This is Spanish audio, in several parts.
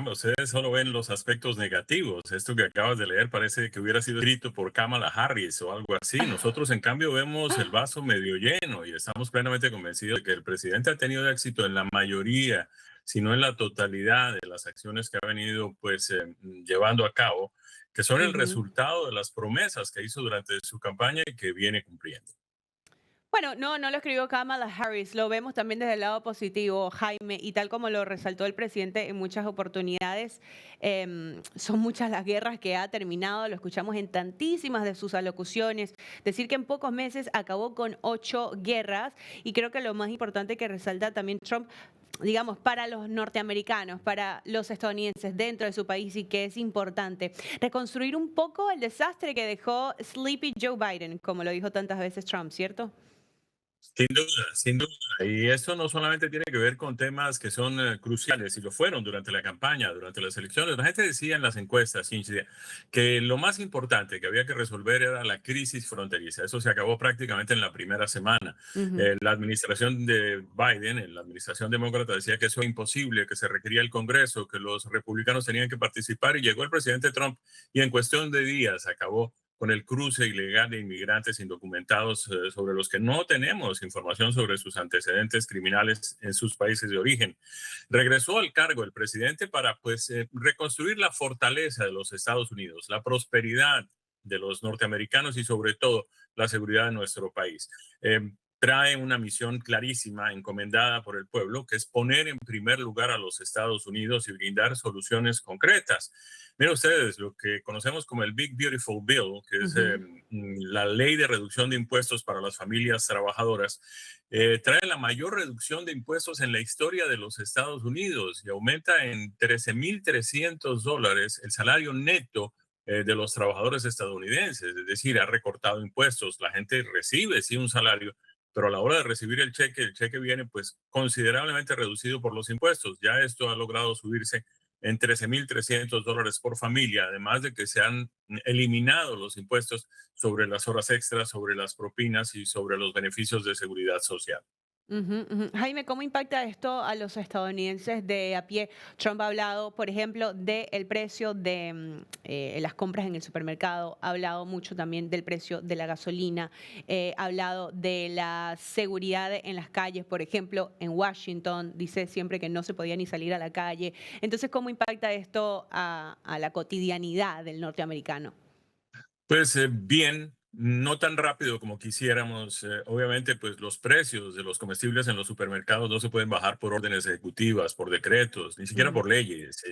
caramba, ustedes solo ven los aspectos negativos. Esto que acabas de leer parece que hubiera sido escrito por Kamala Harris o algo así. Nosotros, en cambio, vemos el vaso medio lleno y estamos plenamente convencidos de que el presidente ha tenido éxito en la mayoría, si no en la totalidad de las acciones que ha venido pues llevando a cabo, que son el Ujú. resultado de las promesas que hizo durante su campaña y que viene cumpliendo. Bueno, no lo escribió Kamala Harris, lo vemos también desde el lado positivo, Jaime, y tal como lo resaltó el presidente en muchas oportunidades, son muchas las guerras que ha terminado, lo escuchamos en tantísimas de sus alocuciones, decir que en pocos meses acabó con 8 guerras, y creo que lo más importante que resalta también Trump, digamos, para los norteamericanos, para los estadounidenses dentro de su país y que es importante reconstruir un poco el desastre que dejó Sleepy Joe Biden, como lo dijo tantas veces Trump, ¿cierto? Sin duda, sin duda. Y eso no solamente tiene que ver con temas que son cruciales, y lo fueron durante la campaña, durante las elecciones. La gente decía en las encuestas, Cintia, que lo más importante que había que resolver era la crisis fronteriza. Eso se acabó prácticamente en la primera semana. Ujú. La administración de Biden, en la administración demócrata, decía que eso era imposible, que se requería el Congreso, que los republicanos tenían que participar, y llegó el presidente Trump y en cuestión de días acabó con el cruce ilegal de inmigrantes indocumentados sobre los que no tenemos información sobre sus antecedentes criminales en sus países de origen. Regresó al cargo el presidente para pues reconstruir la fortaleza de los Estados Unidos, la prosperidad de los norteamericanos y sobre todo la seguridad de nuestro país. Trae una misión clarísima encomendada por el pueblo, que es poner en primer lugar a los Estados Unidos y brindar soluciones concretas. Miren ustedes, lo que conocemos como el Big Beautiful Bill, que es Ujú. la ley de reducción de impuestos para las familias trabajadoras, trae la mayor reducción de impuestos en la historia de los Estados Unidos y aumenta en $13,300 el salario neto de los trabajadores estadounidenses. Es decir, ha recortado impuestos, la gente recibe sí un salario, pero a la hora de recibir el cheque viene pues considerablemente reducido por los impuestos. Ya esto ha logrado subirse en $13,300 por familia, además de que se han eliminado los impuestos sobre las horas extras, sobre las propinas y sobre los beneficios de seguridad social. Ujú, ujú. Jaime, ¿cómo impacta esto a los estadounidenses de a pie? Trump ha hablado, por ejemplo, del precio de las compras en el supermercado, ha hablado mucho también del precio de la gasolina, ha hablado de la seguridad en las calles, por ejemplo, en Washington, dice siempre que no se podía ni salir a la calle. Entonces, ¿cómo impacta esto a la cotidianidad del norteamericano? Pues bien, no tan rápido como quisiéramos. Obviamente, pues los precios de los comestibles en los supermercados no se pueden bajar por órdenes ejecutivas, por decretos, ni siquiera Ujú. por leyes.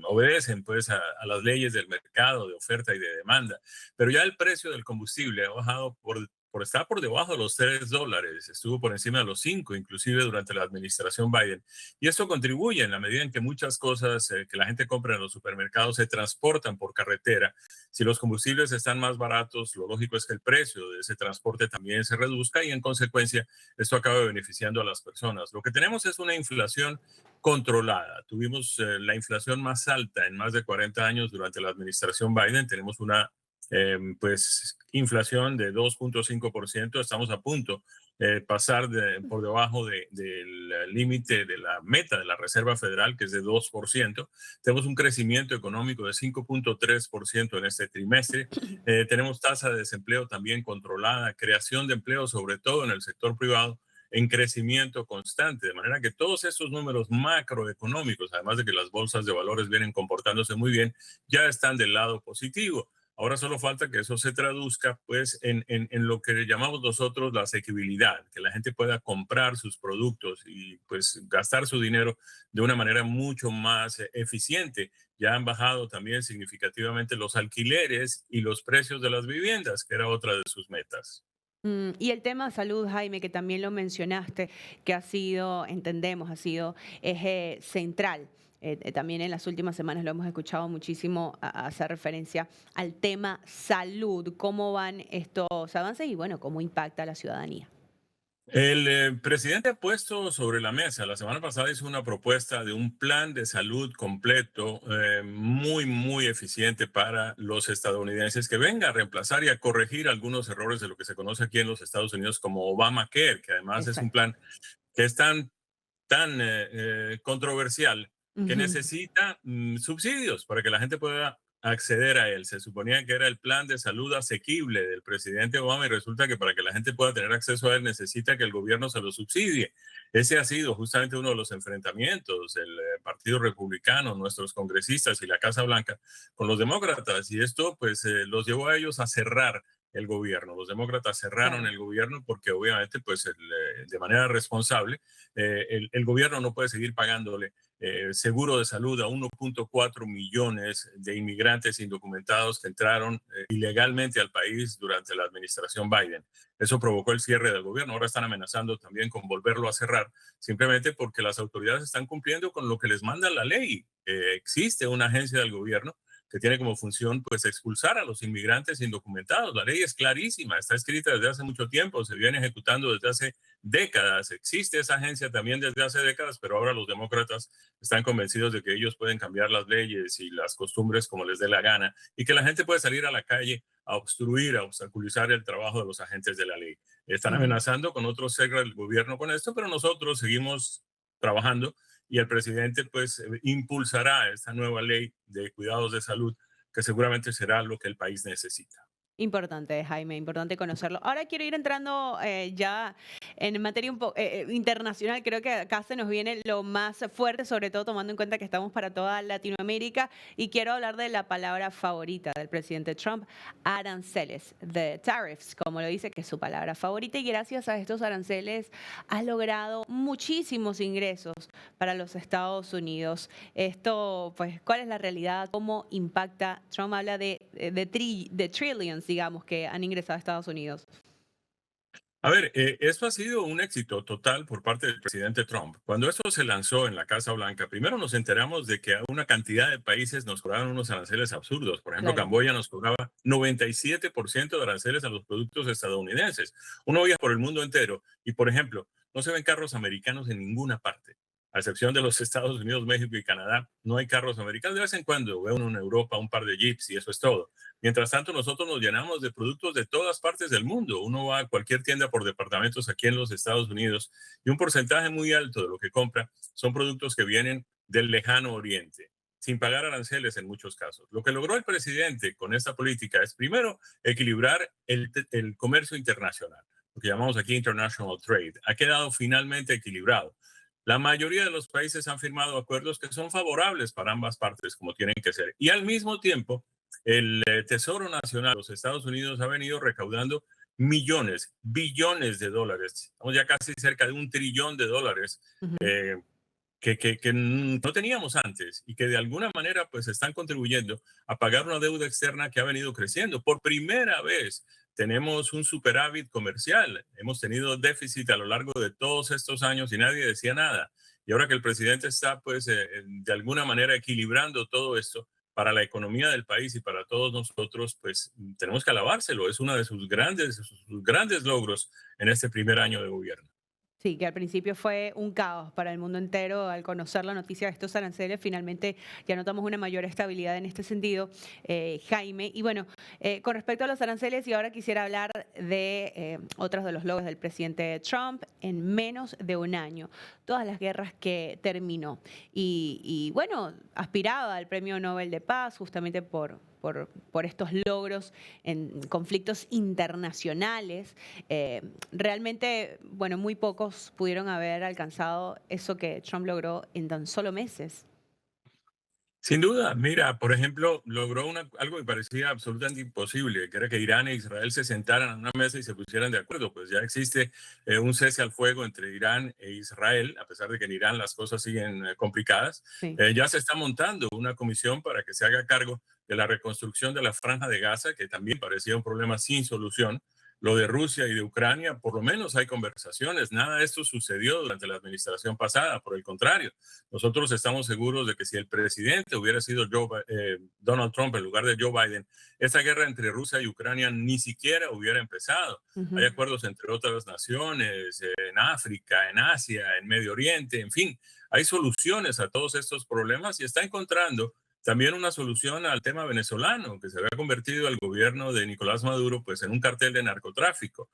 Obedecen pues a las leyes del mercado, de oferta y de demanda. Pero ya el precio del combustible ha bajado por estar por debajo de los $3. Estuvo por encima de los 5, inclusive durante la administración Biden. Y esto contribuye en la medida en que muchas cosas que la gente compra en los supermercados se transportan por carretera. Si los combustibles están más baratos, lo lógico es que el precio de ese transporte también se reduzca y en consecuencia esto acaba beneficiando a las personas. Lo que tenemos es una inflación controlada. Tuvimos la inflación más alta en más de 40 años durante la administración Biden. Tenemos una pues inflación de 2,5%. Estamos a punto pasar por debajo del límite de la meta de la Reserva Federal, que es de 2%. Tenemos un crecimiento económico de 5,3% en este trimestre. Tenemos tasa de desempleo también controlada, creación de empleo, sobre todo en el sector privado, en crecimiento constante, de manera que todos estos números macroeconómicos, además de que las bolsas de valores vienen comportándose muy bien, ya están del lado positivo. Ahora solo falta que eso se traduzca pues en lo que llamamos nosotros la asequibilidad, que la gente pueda comprar sus productos y pues gastar su dinero de una manera mucho más eficiente. Ya han bajado también significativamente los alquileres y los precios de las viviendas, que era otra de sus metas. Y el tema salud, Jaime, que también lo mencionaste, que ha sido, entendemos, ha sido eje central. También en las últimas semanas lo hemos escuchado muchísimo hacer referencia al tema salud, cómo van estos avances y bueno, cómo impacta a la ciudadanía. El presidente ha puesto sobre la mesa, la semana pasada hizo una propuesta de un plan de salud completo, muy, muy eficiente para los estadounidenses, que venga a reemplazar y a corregir algunos errores de lo que se conoce aquí en los Estados Unidos como Obamacare, que además es un Exacto. plan que es tan controversial que Ujú. necesita subsidios para que la gente pueda acceder a él. Se suponía que era el plan de salud asequible del presidente Obama y resulta que para que la gente pueda tener acceso a él necesita que el gobierno se lo subsidie. Ese ha sido justamente uno de los enfrentamientos del Partido Republicano, nuestros congresistas y la Casa Blanca con los demócratas y esto pues los llevó a ellos a cerrar el gobierno. Los demócratas cerraron Claro. el gobierno porque obviamente pues de manera responsable el gobierno no puede seguir pagándole seguro de salud a 1.4 millones de inmigrantes indocumentados que entraron ilegalmente al país durante la administración Biden. Eso provocó el cierre del gobierno. Ahora están amenazando también con volverlo a cerrar, simplemente porque las autoridades están cumpliendo con lo que les manda la ley. Existe una agencia del gobierno que tiene como función pues expulsar a los inmigrantes indocumentados. La ley es clarísima, está escrita desde hace mucho tiempo, se viene ejecutando desde hace décadas. Existe esa agencia también desde hace décadas, pero ahora los demócratas están convencidos de que ellos pueden cambiar las leyes y las costumbres como les dé la gana y que la gente puede salir a la calle a obstruir, a obstaculizar el trabajo de los agentes de la ley. Están Ujú. amenazando con otros cerros del gobierno con esto, pero nosotros seguimos trabajando y el presidente pues impulsará esta nueva ley de cuidados de salud que seguramente será lo que el país necesita. Importante, Jaime, importante conocerlo. Ahora quiero ir entrando ya en materia internacional. Creo que acá se nos viene lo más fuerte, sobre todo tomando en cuenta que estamos para toda Latinoamérica. Y quiero hablar de la palabra favorita del presidente Trump, aranceles, the tariffs, como lo dice, que es su palabra favorita. Y gracias a estos aranceles ha logrado muchísimos ingresos para los Estados Unidos. Esto, pues, ¿cuál es la realidad? ¿Cómo impacta? Trump habla de trillions, digamos, que han ingresado a Estados Unidos. A ver, esto ha sido un éxito total por parte del presidente Trump. Cuando esto se lanzó en la Casa Blanca, primero nos enteramos de que a una cantidad de países nos cobraban unos aranceles absurdos. Por ejemplo, Claro. Camboya nos cobraba 97% de aranceles a los productos estadounidenses. Uno viaja por el mundo entero y, por ejemplo, no se ven carros americanos en ninguna parte. A excepción de los Estados Unidos, México y Canadá, no hay carros americanos. De vez en cuando ve uno en Europa, un par de jeeps y eso es todo. Mientras tanto, nosotros nos llenamos de productos de todas partes del mundo. Uno va a cualquier tienda por departamentos aquí en los Estados Unidos y un porcentaje muy alto de lo que compra son productos que vienen del lejano oriente, sin pagar aranceles en muchos casos. Lo que logró el presidente con esta política es, primero, equilibrar el comercio internacional, lo que llamamos aquí international trade. Ha quedado finalmente equilibrado. La mayoría de los países han firmado acuerdos que son favorables para ambas partes, como tienen que ser. Y al mismo tiempo, el Tesoro Nacional de los Estados Unidos ha venido recaudando millones, billones de dólares. Estamos ya casi cerca de $1 trillón Ujú. eh, que no teníamos antes y que de alguna manera pues están contribuyendo a pagar una deuda externa que ha venido creciendo. Por primera vez tenemos un superávit comercial. Hemos tenido déficit a lo largo de todos estos años y nadie decía nada. Y ahora que el presidente está pues de alguna manera equilibrando todo esto para la economía del país y para todos nosotros, pues tenemos que alabárselo. Es uno de sus grandes logros en este primer año de gobierno. Sí, que al principio fue un caos para el mundo entero al conocer la noticia de estos aranceles. Finalmente ya notamos una mayor estabilidad en este sentido, Jaime. Y bueno, con respecto a los aranceles, y ahora quisiera hablar de otros de los logros del presidente Trump en menos de un año. Todas las guerras que terminó. Y bueno, aspiraba al Premio Nobel de Paz justamente por estos logros en conflictos internacionales. Realmente, bueno, muy pocos pudieron haber alcanzado eso que Trump logró en tan solo meses. Sin duda, mira, por ejemplo, logró algo que parecía absolutamente imposible, que era que Irán e Israel se sentaran a una mesa y se pusieran de acuerdo. Pues ya existe un cese al fuego entre Irán e Israel, a pesar de que en Irán las cosas siguen complicadas. Sí. Ya se está montando una comisión para que se haga cargo de la reconstrucción de la franja de Gaza, que también parecía un problema sin solución. Lo de Rusia y de Ucrania, por lo menos hay conversaciones. Nada de esto sucedió durante la administración pasada, por el contrario. Nosotros estamos seguros de que si el presidente hubiera sido Donald Trump en lugar de Joe Biden, esa guerra entre Rusia y Ucrania ni siquiera hubiera empezado. Hay Ujú. acuerdos entre otras naciones, en África, en Asia, en Medio Oriente, en fin, hay soluciones a todos estos problemas y está encontrando también una solución al tema venezolano, que se había convertido el gobierno de Nicolás Maduro pues en un cartel de narcotráfico.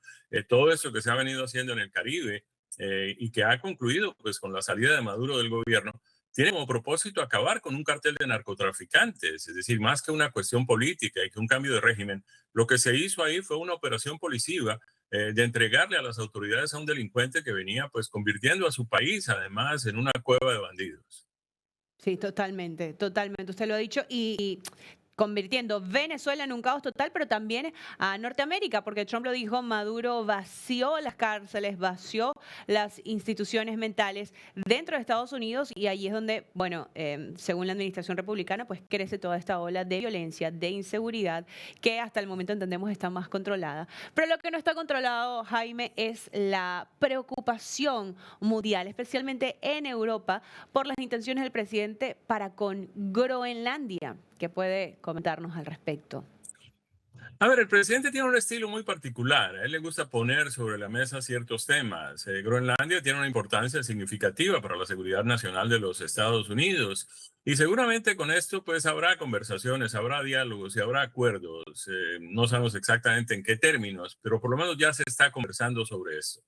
Todo eso que se ha venido haciendo en el Caribe y que ha concluido pues con la salida de Maduro del gobierno, tiene como propósito acabar con un cartel de narcotraficantes, es decir, más que una cuestión política y que un cambio de régimen, lo que se hizo ahí fue una operación policiva de entregarle a las autoridades a un delincuente que venía pues convirtiendo a su país además en una cueva de bandidos. Sí, totalmente, totalmente. Usted lo ha dicho y convirtiendo Venezuela en un caos total, pero también a Norteamérica, porque Trump lo dijo, Maduro vació las cárceles, vació las instituciones mentales dentro de Estados Unidos y allí es donde, bueno, según la administración republicana, pues crece toda esta ola de violencia, de inseguridad, que hasta el momento entendemos está más controlada. Pero lo que no está controlado, Jaime, es la preocupación mundial, especialmente en Europa, por las intenciones del presidente para con Groenlandia. ¿Qué puede comentarnos al respecto? A ver, el presidente tiene un estilo muy particular. A él le gusta poner sobre la mesa ciertos temas. Groenlandia tiene una importancia significativa para la seguridad nacional de los Estados Unidos. Y seguramente con esto pues habrá conversaciones, habrá diálogos y habrá acuerdos. No sabemos exactamente en qué términos, pero por lo menos ya se está conversando sobre eso.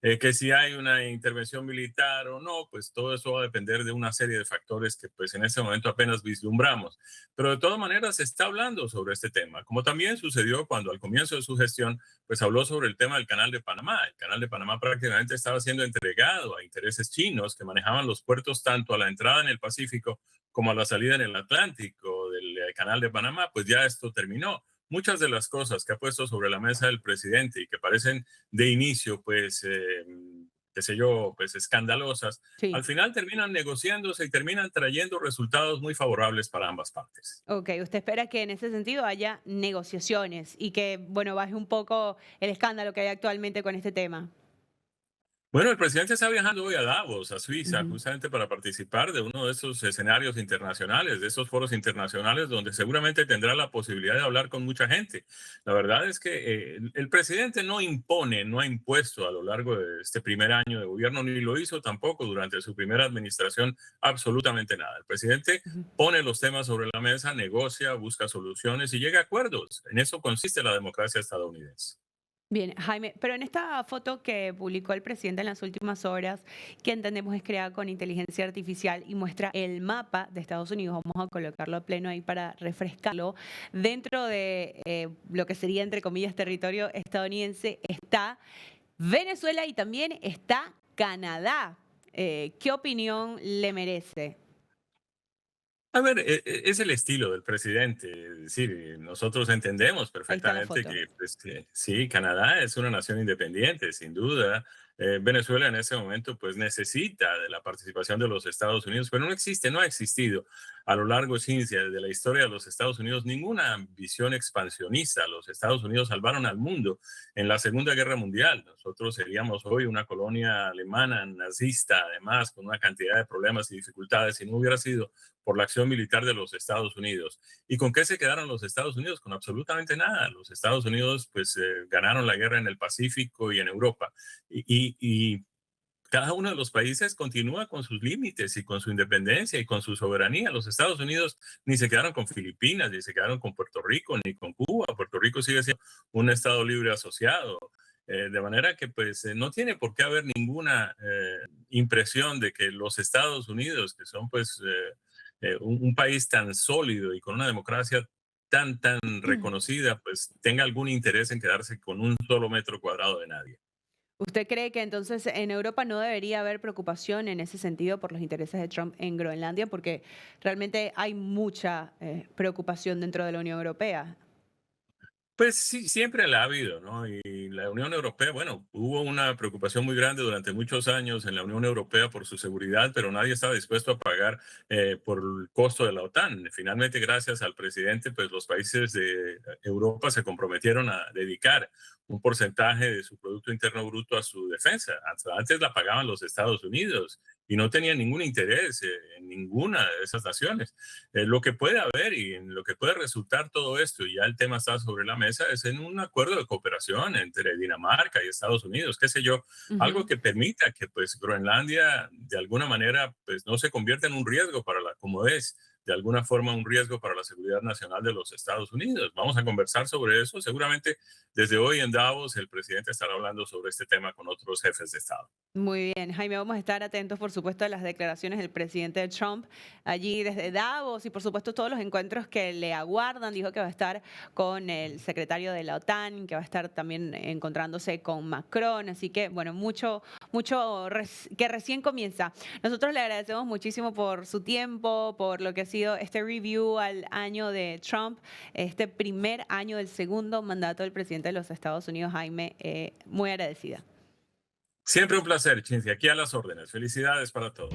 Que si hay una intervención militar o no, pues todo eso va a depender de una serie de factores que pues en este momento apenas vislumbramos. Pero de todas maneras se está hablando sobre este tema, como también sucedió cuando al comienzo de su gestión, pues habló sobre el tema del Canal de Panamá. El Canal de Panamá prácticamente estaba siendo entregado a intereses chinos que manejaban los puertos tanto a la entrada en el Pacífico como a la salida en el Atlántico del Canal de Panamá. Pues ya esto terminó. Muchas de las cosas que ha puesto sobre la mesa el presidente y que parecen de inicio, pues, qué sé yo, pues escandalosas, al Sí. final terminan negociándose y terminan trayendo resultados muy favorables para ambas partes. Ok, usted espera que en ese sentido haya negociaciones y que, bueno, baje un poco el escándalo que hay actualmente con este tema. Bueno, el presidente está viajando hoy a Davos, a Suiza, Ujú. justamente para participar de uno de esos escenarios internacionales, de esos foros internacionales donde seguramente tendrá la posibilidad de hablar con mucha gente. La verdad es que el presidente no impone, no ha impuesto a lo largo de este primer año de gobierno, ni lo hizo tampoco durante su primera administración, absolutamente nada. El presidente Ujú. pone los temas sobre la mesa, negocia, busca soluciones y llega a acuerdos. En eso consiste la democracia estadounidense. Bien, Jaime, pero en esta foto que publicó el presidente en las últimas horas, que entendemos es creada con inteligencia artificial y muestra el mapa de Estados Unidos, vamos a colocarlo a pleno ahí para refrescarlo, dentro de lo que sería, entre comillas, territorio estadounidense, está Venezuela y también está Canadá. ¿Qué opinión le merece? A ver, es el estilo del presidente. Es decir, nosotros entendemos Ahí está la perfectamente foto. que, pues, que sí, Canadá es una nación independiente, sin duda. Venezuela en ese momento pues necesita de la participación de los Estados Unidos, pero no existe, no ha existido a lo largo, Cincia, de la historia de los Estados Unidos ninguna visión expansionista. Los Estados Unidos salvaron al mundo en la Segunda Guerra Mundial. Nosotros seríamos hoy una colonia alemana nazista, además, con una cantidad de problemas y dificultades, si no hubiera sido por la acción militar de los Estados Unidos. ¿Y con qué se quedaron los Estados Unidos? Con absolutamente nada. Los Estados Unidos pues ganaron la guerra en el Pacífico y en Europa. Y cada uno de los países continúa con sus límites y con su independencia y con su soberanía. Los Estados Unidos ni se quedaron con Filipinas, ni se quedaron con Puerto Rico, ni con Cuba. Puerto Rico sigue siendo un Estado libre asociado. De manera que pues no tiene por qué haber ninguna impresión de que los Estados Unidos, que son pues un país tan sólido y con una democracia tan reconocida, pues tenga algún interés en quedarse con un solo metro cuadrado de nadie. ¿Usted cree que entonces en Europa no debería haber preocupación en ese sentido por los intereses de Trump en Groenlandia? Porque realmente hay mucha preocupación dentro de la Unión Europea. Pues sí, siempre la ha habido, ¿no? Y la Unión Europea, bueno, hubo una preocupación muy grande durante muchos años en la Unión Europea por su seguridad, pero nadie estaba dispuesto a pagar por el costo de la OTAN. Finalmente, gracias al presidente, pues los países de Europa se comprometieron a dedicar un porcentaje de su Producto Interno Bruto a su defensa. Hasta antes la pagaban los Estados Unidos y no tenían ningún interés en ninguna de esas naciones. Lo que puede haber y en lo que puede resultar todo esto, y ya el tema está sobre la mesa, es en un acuerdo de cooperación entre Dinamarca y Estados Unidos, qué sé yo, algo Ujú. que permita que pues Groenlandia de alguna manera pues no se convierta en un riesgo para la comodez de alguna forma un riesgo para la seguridad nacional de los Estados Unidos. Vamos a conversar sobre eso. Seguramente desde hoy en Davos el presidente estará hablando sobre este tema con otros jefes de Estado. Muy bien, Jaime, vamos a estar atentos, por supuesto, a las declaraciones del presidente Trump allí desde Davos y, por supuesto, todos los encuentros que le aguardan. Dijo que va a estar con el secretario de la OTAN, que va a estar también encontrándose con Macron. Así que, bueno, mucho que recién comienza. Nosotros le agradecemos muchísimo por su tiempo, por lo que ha sido este review al año de Trump, este primer año del segundo mandato del presidente de los Estados Unidos, Jaime. Muy agradecida. Siempre un placer, Chinzi. Aquí a las órdenes. Felicidades para todos.